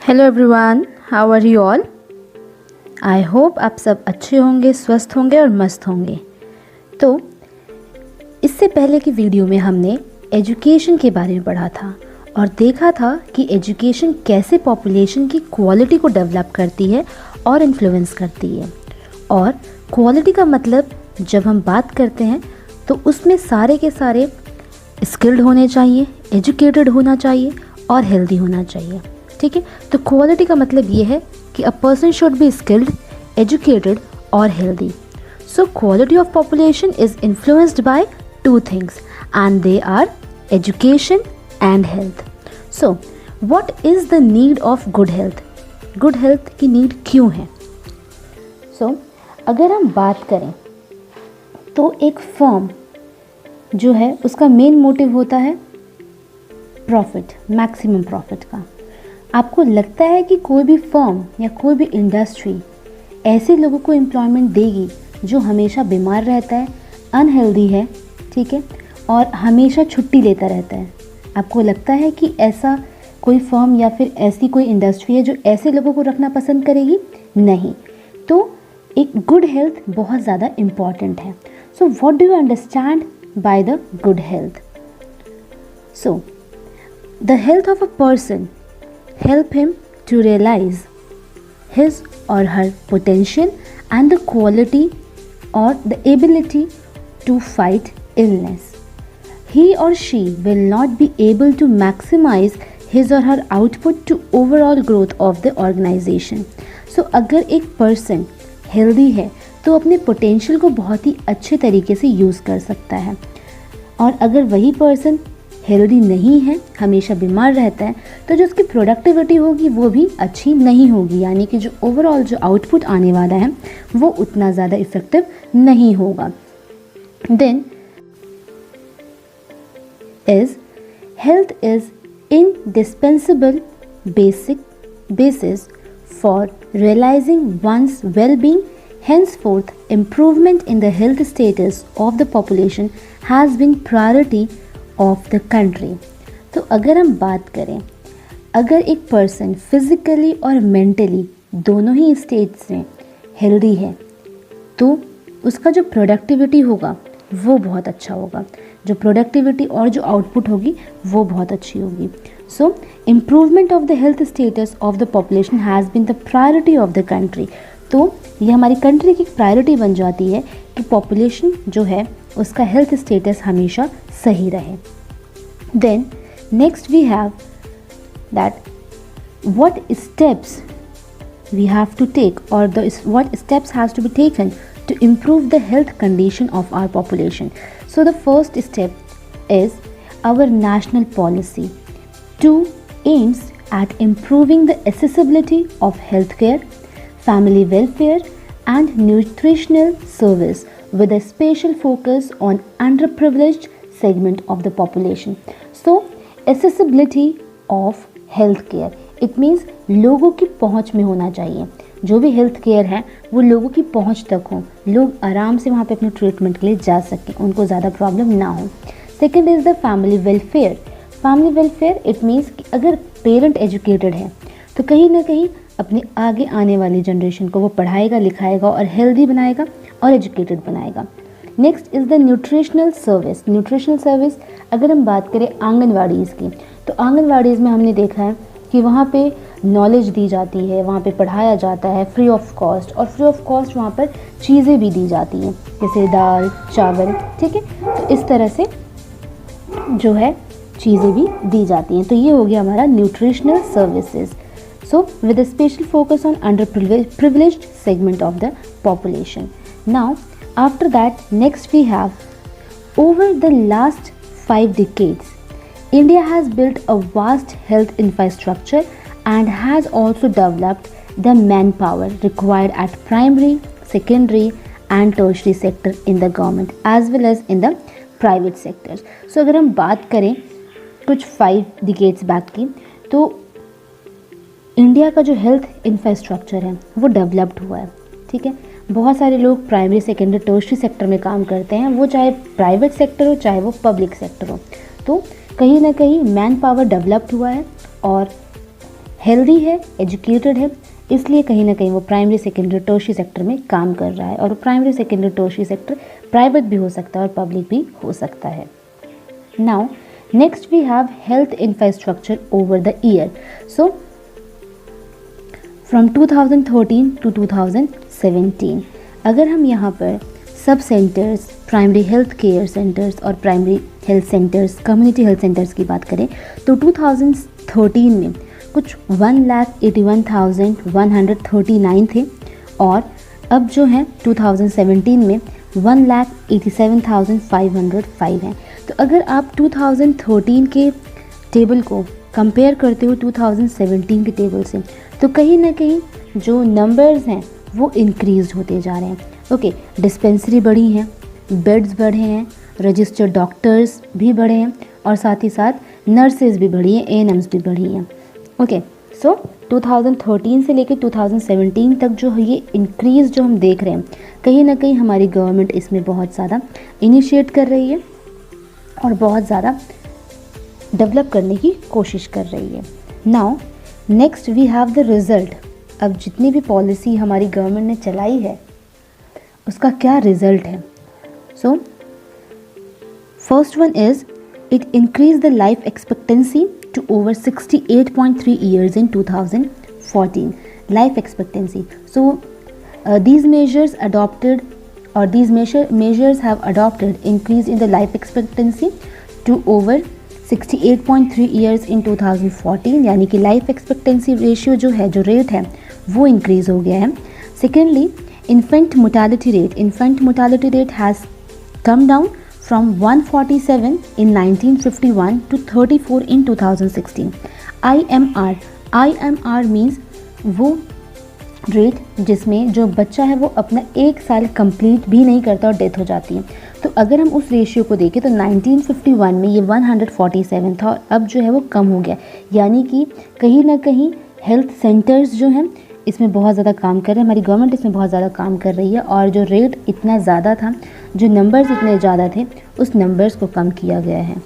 Hello everyone, how are you all. I hope आप सब अच्छे होंगे, स्वस्थ होंगे और मस्त होंगे। तो इससे पहले की वीडियो में हमने एजुकेशन के बारे में पढ़ा था और देखा था कि एजुकेशन कैसे पॉपुलेशन की क्वालिटी को डेवलप करती है और इन्फ्लुएंस करती है। और क्वालिटी का मतलब जब हम बात करते हैं तो उसमें सारे के सारे स्किल्ड होने चाहिए, एजुकेटेड होना चाहिए और हेल्दी होना चाहिए। ठीक है, तो क्वालिटी का मतलब ये है कि a person should be skilled, educated और healthy. So quality of population is influenced by two things and they are education and health. So what is the need of good health? Good health की need क्यों है? सो अगर हम बात करें तो एक फर्म जो है उसका मेन मोटिव होता है प्रॉफिट, मैक्सिमम प्रॉफिट का। आपको लगता है कि कोई भी फर्म या कोई भी इंडस्ट्री ऐसे लोगों को एम्प्लॉयमेंट देगी जो हमेशा बीमार रहता है, अनहेल्दी है, ठीक है, और हमेशा छुट्टी लेता रहता है? आपको लगता है कि ऐसा कोई फर्म या फिर ऐसी कोई इंडस्ट्री है जो ऐसे लोगों को रखना पसंद करेगी? नहीं। तो एक गुड हेल्थ बहुत ज़्यादा इम्पॉर्टेंट है। So what do you understand by the good health? So the health of a person help him to realize his or her potential and the quality or the ability to fight illness. He or she will not be able to maximize his or her output to overall growth of the organization. So अगर एक person healthy है तो अपने potential को बहुत ही अच्छे तरीके से यूज़ कर सकता है, और अगर वही person हेल्दी नहीं है, हमेशा बीमार रहता है, तो जो उसकी प्रोडक्टिविटी होगी वो भी अच्छी नहीं होगी, यानी कि जो ओवरऑल जो आउटपुट आने वाला है वो उतना ज़्यादा इफ़ेक्टिव नहीं होगा। Then is health is indispensable basis for realizing one's well-being. Henceforth, improvement in the health status of the population has been priority of the country. तो अगर हम बात करें, अगर एक पर्सन फिज़िकली और मेंटली दोनों ही स्टेट्स में हेल्दी है तो उसका जो प्रोडक्टिविटी होगा वो बहुत अच्छा होगा, जो प्रोडक्टिविटी और जो आउटपुट होगी वो बहुत अच्छी होगी। So improvement of the health status of the population has been the priority of the country. तो ये हमारी कंट्री की प्रायोरिटी बन जाती है कि पॉपुलेशन जो है उसका हेल्थ स्टेटस हमेशा सही रहे। Then next we have that what steps we have to take और what steps has to be taken to improve the health condition of our population. So the first step is our national policy to aims at improving the accessibility of healthcare, family welfare and nutritional service with a special focus on underprivileged segment of the population. So accessibility of healthcare, it means लोगों की पहुंच में होना चाहिए, जो भी health care है वो लोगों की पहुंच तक हो, लोग आराम से वहाँ पे अपने ट्रीटमेंट के लिए जा सकें, उनको ज़्यादा प्रॉब्लम ना हो। Second is the family welfare. Family welfare it means कि अगर पेरेंट एजुकेटेड है तो कहीं ना कहीं अपने आगे आने वाली जनरेशन को वो पढ़ाएगा, लिखाएगा और हेल्दी बनाएगा और एजुकेटेड बनाएगा। Next is the nutritional service. Nutritional service अगर हम बात करें आंगनवाड़ीज़ की, तो आंगनवाड़ीज़ में हमने देखा है कि वहाँ पे नॉलेज दी जाती है, वहाँ पे पढ़ाया जाता है फ्री ऑफ कॉस्ट, और फ्री ऑफ कॉस्ट वहाँ पर चीज़ें भी दी जाती हैं जैसे दाल, चावल, ठीक है। तो इस तरह से जो है चीज़ें भी दी जाती हैं। तो ये हो गया हमारा nutritional services. So with a special focus on underprivileged segment of the population. Now after that next we have over the last 5 decades India has built a vast health infrastructure and has also developed the manpower required at primary, secondary and tertiary sector in the government as well as in the private sectors. So अगर हम बात करें कुछ 5 decades back की, तो India का जो health infrastructure है वो डेवलप्ड हुआ है, ठीक है। बहुत सारे लोग प्राइमरी, सेकेंडरी, टर्शियरी सेक्टर में काम करते हैं, वो चाहे प्राइवेट सेक्टर हो चाहे वो पब्लिक सेक्टर हो। तो कहीं ना कहीं मैन पावर डेवलप्ड हुआ है और हेल्दी है, एजुकेटेड है, इसलिए कहीं ना कहीं वो प्राइमरी सेकेंडरी टर्शियरी सेक्टर में काम कर रहा है। और primary secondary tertiary sector private भी हो सकता है और पब्लिक भी हो सकता है। Now next we have health infrastructure over the year. So from 2013 to 2017 अगर हम यहाँ पर sub centres, primary health care centres और primary health centres, community health centres की बात करें तो 2013 में कुछ 1,81,139 थे और अब जो है 2017 में 1,87,505 हैं। तो अगर आप 2013 के टेबल को कंपेयर करते हो 2017 के टेबल से तो कहीं ना कहीं जो नंबर्स हैं वो इंक्रीज होते जा रहे हैं। ओके, डिस्पेंसरी बढ़ी हैं, बेड्स बढ़े हैं, रजिस्टर्ड डॉक्टर्स भी बढ़े हैं और साथ ही साथ नर्सेज भी बढ़ी हैं, एएनएम्स भी बढ़ी हैं। ओके, सो 2013 से लेकर 2017 तक जो ये इंक्रीज़ जो हम देख रहे हैं, कहीं ना कहीं हमारी गवर्नमेंट इसमें बहुत ज़्यादा इनिशिएट कर रही है और बहुत ज़्यादा डेवलप करने की कोशिश कर रही है। Now next we have the result. अब जितनी भी पॉलिसी हमारी गवर्नमेंट ने चलाई है उसका क्या रिज़ल्ट है। So first one is it increase the life expectancy to over 68.3 years in 2014 life expectancy. So these measures adopted or these measures have adopted increase in the life expectancy to over 68.3 years in 2014 यानी कि life expectancy ratio जो है, जो rate है वो increase हो गया है। Secondly infant mortality rate has come down from 147 in 1951 to 34 in 2016. IMR means वो रेट जिसमें जो बच्चा है वो अपना 1 साल कंप्लीट भी नहीं करता और डेथ हो जाती है। तो अगर हम उस रेशियो को देखें तो 1951 में ये 147 था और अब जो है वो कम हो गया, यानी कि कहीं ना कहीं हेल्थ सेंटर्स जो हैं इसमें बहुत ज़्यादा काम कर रहे हैं, हमारी गवर्नमेंट इसमें बहुत ज़्यादा काम कर रही है और जो रेट इतना ज़्यादा था, जो नंबर्स इतने ज़्यादा थे, उस नंबर्स को कम किया गया है।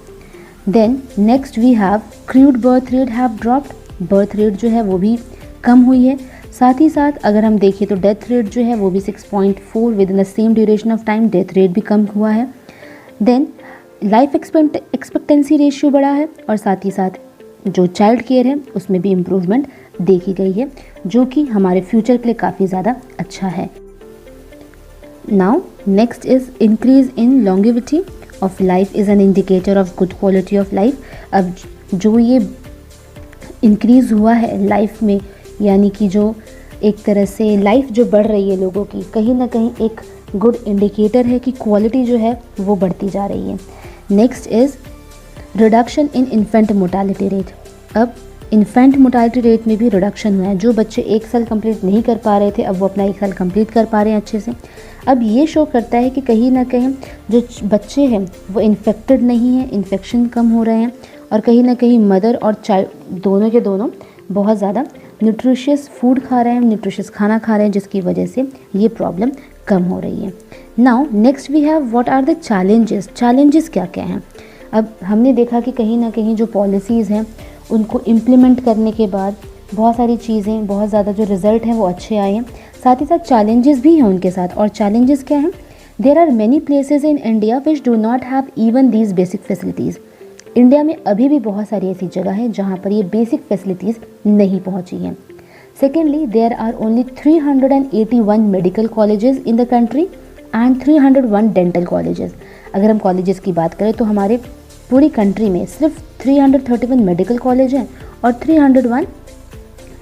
Then next we have crude birth rate have dropped. Birth rate जो है वो भी कम हुई है। साथ ही साथ अगर हम देखें तो डेथ रेट जो है वो भी 6.4 with in the same duration of time, death rate भी कम हुआ है। देन लाइफ एक्सपेक्टेंसी रेशियो बढ़ा है और साथ ही साथ जो चाइल्ड केयर है उसमें भी इम्प्रूवमेंट देखी गई है, जो कि हमारे फ्यूचर के लिए काफ़ी ज़्यादा अच्छा है। Now next is increase in longevity of life is an indicator of good quality of life. अब जो ये इंक्रीज़ हुआ है लाइफ में, यानी कि जो एक तरह से लाइफ जो बढ़ रही है लोगों की, कहीं ना कहीं एक गुड इंडिकेटर है कि क्वालिटी जो है वो बढ़ती जा रही है। Next is reduction in infant mortality rate. अब इन्फेंट मोर्टालिटी रेट में भी रिडक्शन हुआ है। जो बच्चे 1 साल कंप्लीट नहीं कर पा रहे थे अब वो अपना 1 साल कंप्लीट कर पा रहे हैं अच्छे से। अब ये शो करता है कि कहीं ना कहीं जो बच्चे हैं वो इन्फेक्टेड नहीं हैं, इन्फेक्शन कम हो रहे हैं और कहीं ना कहीं मदर और चाइल्ड दोनों के दोनों बहुत ज़्यादा न्यूट्रिशियस फूड खा रहे हैं, न्यूट्रिशियस खाना खा रहे हैं, जिसकी वजह से ये प्रॉब्लम कम हो रही है। Now next we have what are the challenges. Challenges क्या क्या हैं। अब हमने देखा कि कहीं ना कहीं जो पॉलिसीज़ हैं उनको इम्प्लीमेंट करने के बाद बहुत सारी चीज़ें, बहुत ज़्यादा जो रिज़ल्ट हैं वो अच्छे आए हैं। साथ ही साथ चैलेंजेस भी हैं उनके साथ। और चैलेंजेस क्या हैं? There are many places in India which do not have even these basic facilities. India में अभी भी बहुत सारी ऐसी जगह है जहाँ पर ये बेसिक फैसिलिटीज़ नहीं पहुँची हैं। Secondly there are only 381 medical colleges in the country and 301 dental colleges. अगर हम कॉलेजेस की बात करें तो हमारे पूरी कंट्री में सिर्फ 331 मेडिकल कॉलेज हैं और 301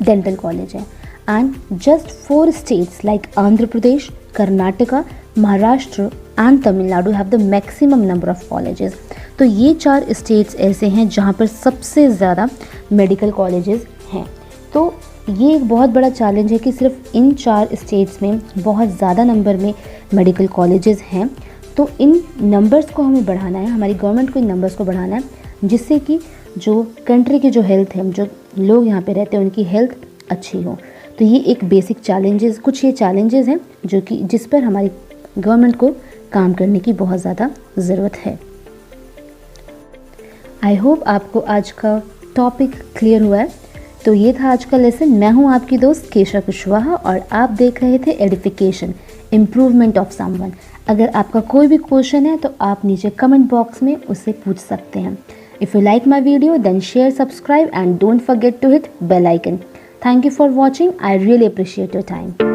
डेंटल कॉलेज हैं। And just 4 states like Andhra Pradesh, Karnataka, Maharashtra and Tamil Nadu have the maximum number of colleges. तो ये 4 स्टेट्स ऐसे हैं जहाँ पर सबसे ज़्यादा मेडिकल कॉलेजेस हैं। तो ये एक बहुत बड़ा चैलेंज है कि सिर्फ इन 4 स्टेट्स में बहुत ज़्यादा नंबर में मेडिकल कॉलेजेस हैं। तो इन नंबर्स को हमें बढ़ाना है, हमारी गवर्नमेंट को इन नंबर्स को बढ़ाना है, जिससे कि जो कंट्री की जो हेल्थ है, जो लोग यहाँ पे रहते हैं उनकी हेल्थ अच्छी हो। तो ये एक बेसिक चैलेंजेस, कुछ ये चैलेंजेस हैं जो कि जिस पर हमारी गवर्नमेंट को काम करने की बहुत ज़्यादा ज़रूरत है। आई होप आपको आज का टॉपिक क्लियर हुआ है तो ये था आज का लेसन। मैं हूँ आपकी दोस्त केशा कुशवाहा और आप देख रहे थे एडिफिकेशन, इम्प्रूवमेंट ऑफ समवन। अगर आपका कोई भी क्वेश्चन है तो आप नीचे कमेंट बॉक्स में उसे पूछ सकते हैं। If you like my video then share, subscribe and don't forget to hit bell icon. Thank you for watching. I really appreciate your time.